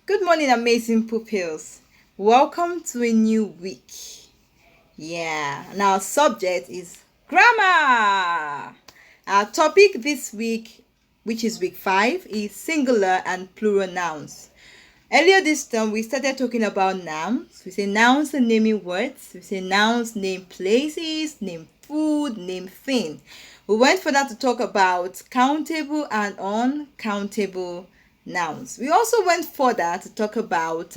Good morning, amazing pupils. Welcome to a new week. And our subject is grammar. Our topic this week, which is week 5, is singular and plural nouns. Earlier this term, we started talking about nouns. We say nouns are naming words. We say nouns name places, name food, name thing. We went further to talk about countable and uncountable nouns. We also went further to talk about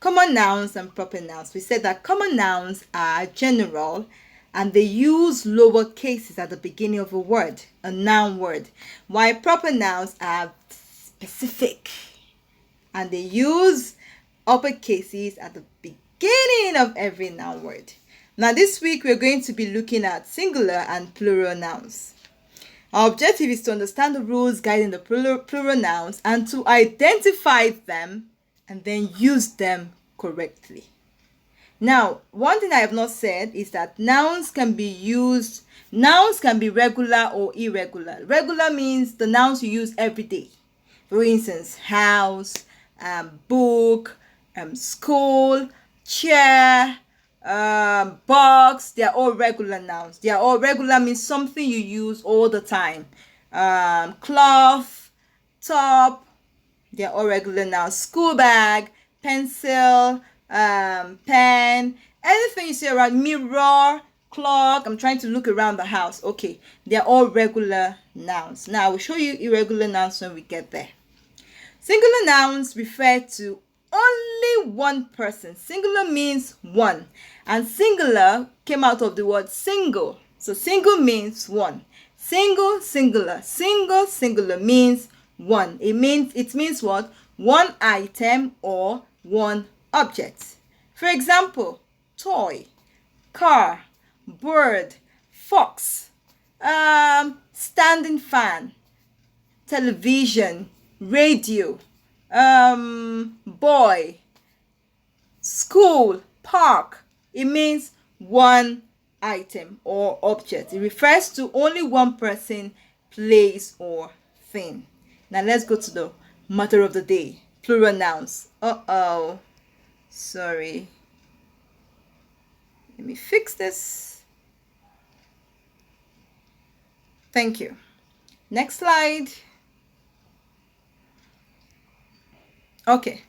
common nouns and proper nouns. We said that common nouns are general and they use lower cases at the beginning of a word, a noun word, while proper nouns are specific and they use upper cases at the beginning of every noun word. Now this week we're going to be looking at singular and plural nouns. Our objective is to understand the rules guiding the plural nouns and to identify them and then use them correctly. Now, one thing I have not said is that nouns can be regular or irregular. Regular means the nouns you use every day. For instance, house, book, school, chair, box. They are all regular nouns. They are all regular means something you use all the time. Cloth, top. They are all regular nouns. School bag, pencil, pen, anything you see around, mirror, clock. I'm trying to look around the house. Okay, they are all regular nouns. Now I will show you irregular nouns when we get there. Singular nouns refer to only one person. Singular means one. And singular came out of the word single. So single means one. Single, singular. Single, singular means one. It means what? One item or one object. For example, toy, car, bird, fox, standing fan, television, radio, boy, school, park. It means one item or object. It refers to only one person, place, or thing. Now let's go to the matter of the day. Plural nouns. Sorry. Let me fix this. Thank you. Next slide. Okay.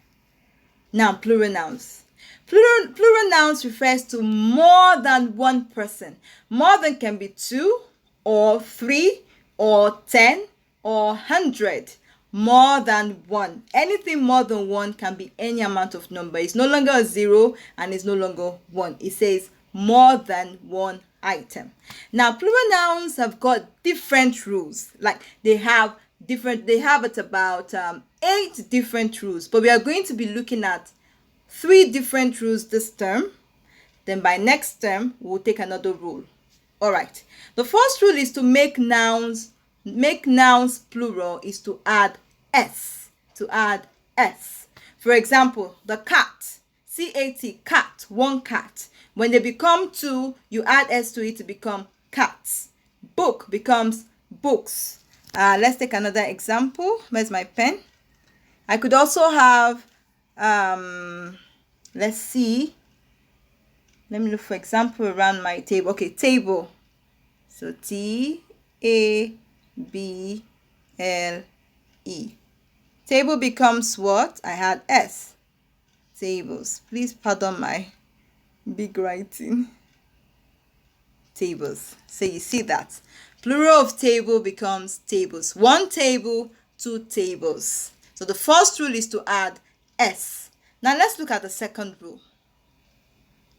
Now, plural nouns. Plural nouns refers to more than one person. More than can be 2 or 3 or 10 or 100. More than one. Anything more than one can be any amount of number. It's no longer a 0 and it's no longer 1. It says more than one item. Now, plural nouns have got different rules. Like they have it about 8 different rules. But we are going to be looking at 3 different rules this term. Then by next term, we'll take another rule. All right. The first rule is to make nouns plural is to add s. For example, the cat, C-A-T, cat, one cat. When they become 2, you add s to it to become cats. Book becomes books. Let's take another example. Where's my pen? I could also have, let's see. Let me look for example around my table. Okay, table. So T-A-B-L-E. Table becomes what? I had S. Tables. Please pardon my big writing. Tables. So you see that. Plural of table becomes tables. 1 table, 2 tables. So the first rule is to add S. Now let's look at the second rule.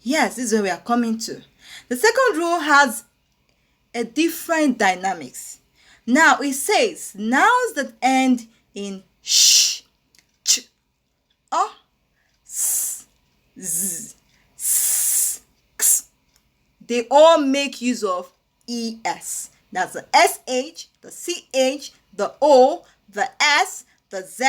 Yes, this is where we are coming to. The second rule has a different dynamics. Now it says nouns that end in sh, ch, s, z, s, x. They all make use of es. That's the sh, the ch, the o, the s, the z,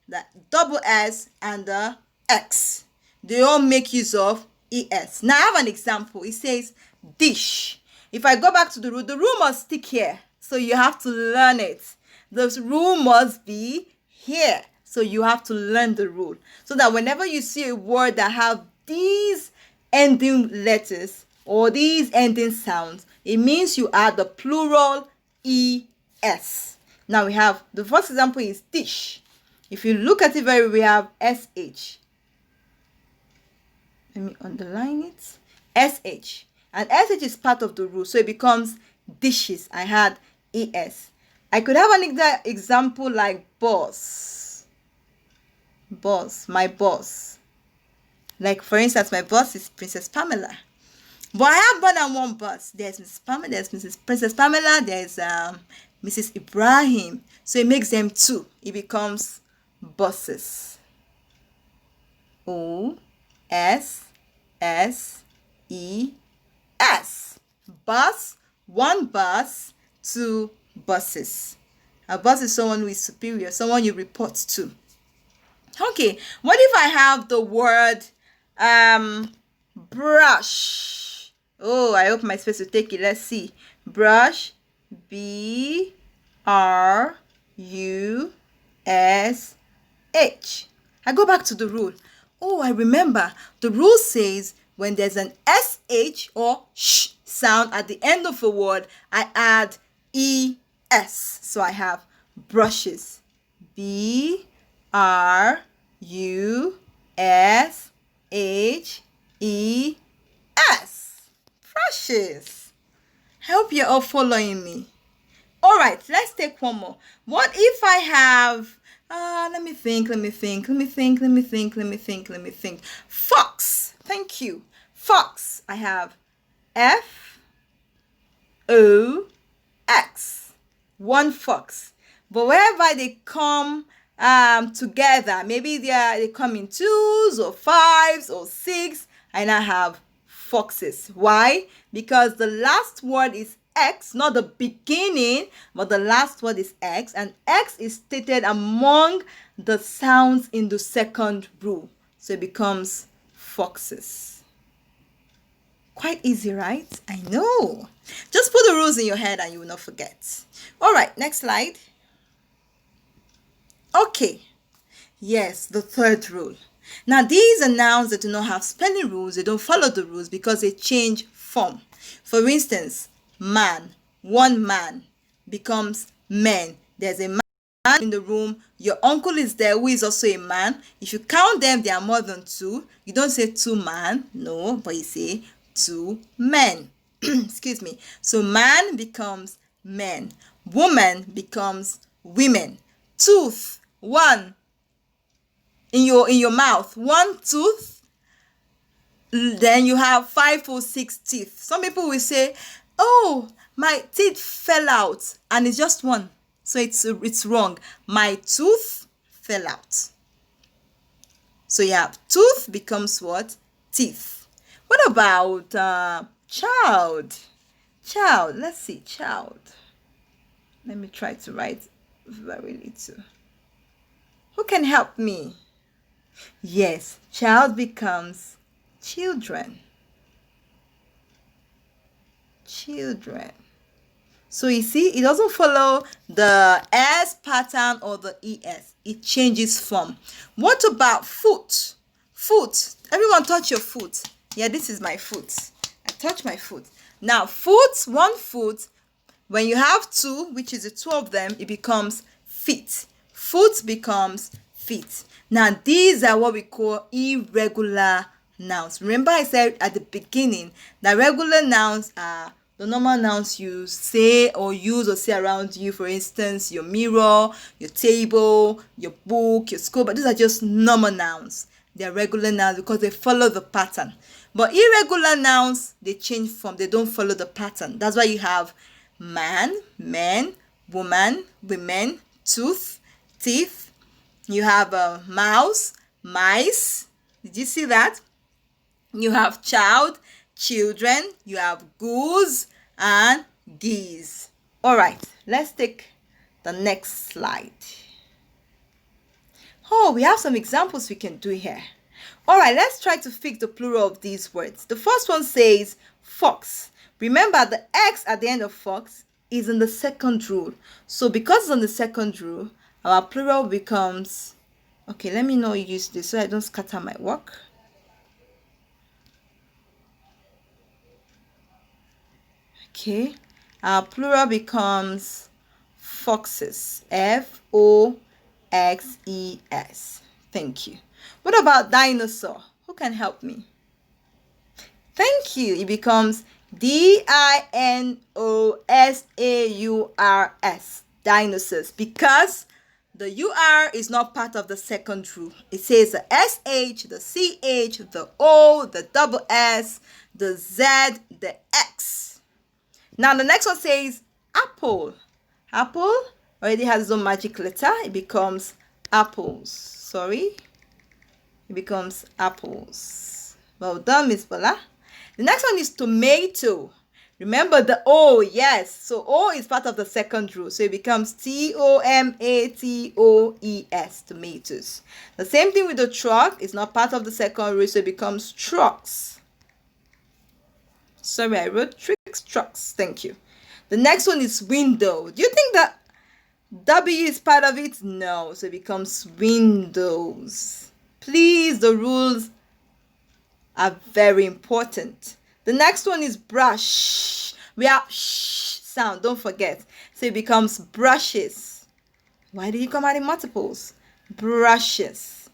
the double s, and the x. They all make use of es. Now I have an example. It says dish. If I go back to the rule must stick here. So you have to learn it. The rule must be here. So you have to learn the rule so that whenever you see a word that have these ending letters or these ending sounds, it means you add the plural es. Now we have the first example is dish. If you look at it very well, we have sh. Let me underline it. sh. And sh is part of the rule, so it becomes dishes. I had es. I could have an example like boss. Boss, my boss. Like for instance, my boss is Princess Pamela. But I have more than one boss. There's Mrs. Pamela, there's Mrs. Princess Pamela, there's Mrs. Ibrahim. So it makes them two. It becomes bosses. O-S-S-E-S. Bus, one bus, two buses. A boss is someone who is superior, someone you report to. Okay, what if I have the word brush? Oh, I hope my space will take it. Let's see. Brush, B-R-U-S-H. I go back to the rule. Oh, I remember. The rule says when there's an SH or sh sound at the end of a word, I add ES. So I have brushes. B-R-U-S-H-E-S. Brushes. I hope you're all following me. All right, let's take one more. What if I have, let me think. Fox. Thank you. Fox. I have F-O-X. One fox. But wherever they come together, maybe they come in 2s or 5s or 6, I now have foxes. Why? Because the last word is X, not the beginning, but the last word is X, and X is stated among the sounds in the second rule. So it becomes foxes. Quite easy, right? I know. Just put the rules in your head and you will not forget. All right, next slide. Okay. Yes, the third rule. Now, these are nouns that do not have spelling rules. They don't follow the rules because they change form. For instance, man, one man becomes men. There's a man in the room. Your uncle is there who is also a man. If you count them, there are more than 2. You don't say 2 man, no, but you say 2 men. Excuse me. So man becomes men. Woman becomes women. Tooth, one. In your mouth, one tooth, then you have 5 or 6 teeth. Some people will say, oh, my teeth fell out, and it's just one. So it's wrong. My tooth fell out. So you have tooth becomes what? Teeth. What about child? Child, let's see, child. Let me try to write very little. Who can help me? Yes, child becomes children. Children. So you see, it doesn't follow the S pattern or the ES. It changes form. What about foot? Foot. Everyone touch your foot. Yeah, this is my foot. I touch my foot. Now, foot, one foot. When you have 2, which is the 2 of them, it becomes feet. Foot becomes feet. Now, these are what we call irregular nouns. Remember I said at the beginning that regular nouns are the normal nouns you say or use or say around you. For instance, your mirror, your table, your book, your school. But these are just normal nouns. They are regular nouns because they follow the pattern. But irregular nouns, they change form. They don't follow the pattern. That's why you have man, men, woman, women, tooth, teeth. You have a mouse, mice. Did you see that? You have child, children. You have goose and geese. All right, let's take the next slide. Oh, we have some examples we can do here. All right, let's try to fix the plural of these words. The first one says fox. Remember, the X at the end of fox is in the second rule. So because it's on the second rule, our plural becomes Okay, let me not use this so I don't scatter my work. Okay, our plural becomes foxes. Foxes. Thank you. What about dinosaur? Who can help me? Thank you. It becomes dinosaurs. Dinosaurs. Because the UR is not part of the second rule. It says the SH, the CH, the O, the double S, the Z, the X. Now the next one says apple. Apple already has its own magic letter. It becomes apples. Sorry. It becomes apples. Well done, Miss Bola. The next one is tomato. Remember the O, yes. So O is part of the second rule. So it becomes TOMATOES, tomatoes. The same thing with the truck. It's not part of the second rule. So it becomes trucks. Sorry, I wrote trucks. Thank you. The next one is window. Do you think that W is part of it? No. So it becomes windows. Please, the rules are very important. The next one is brush. We have sh sound, don't forget. So it becomes brushes. Why do you come out in multiples? Brushes.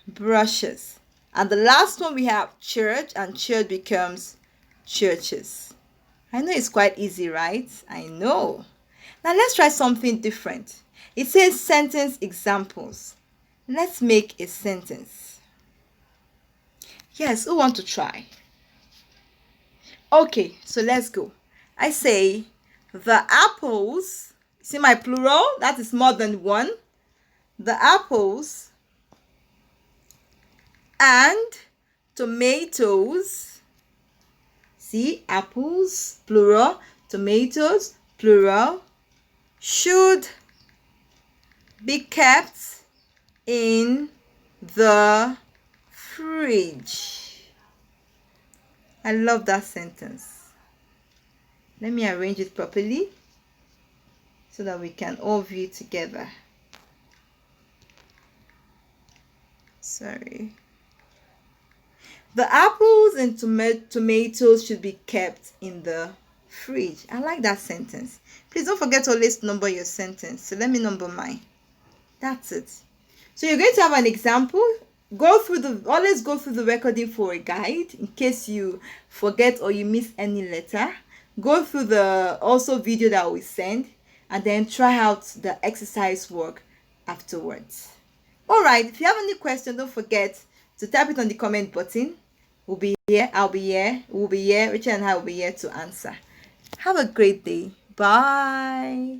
Brushes. And the last one we have church, and church becomes churches. I know it's quite easy, right? I know. Now let's try something different. It says sentence examples. Let's make a sentence. Yes, who want to try? Okay, so let's go. I say, the apples, see my plural? That is more than one. The apples and tomatoes, see, apples, plural, tomatoes, plural, should be kept in the fridge. I love that sentence. Let me arrange it properly so that we can all view together. Sorry. The apples and tomatoes should be kept in the fridge. I like that sentence. Please don't forget to always number your sentence. So let me number mine. That's it. So you're going to have an example. Always go through the recording for a guide in case you forget or you miss any letter. Go through the also video that we send and then try out the exercise work afterwards. All right, if you have any question, don't forget to type it on the comment button. We'll be here, I'll be here, we'll be here, Richard and I will be here to answer. Have a great day. Bye.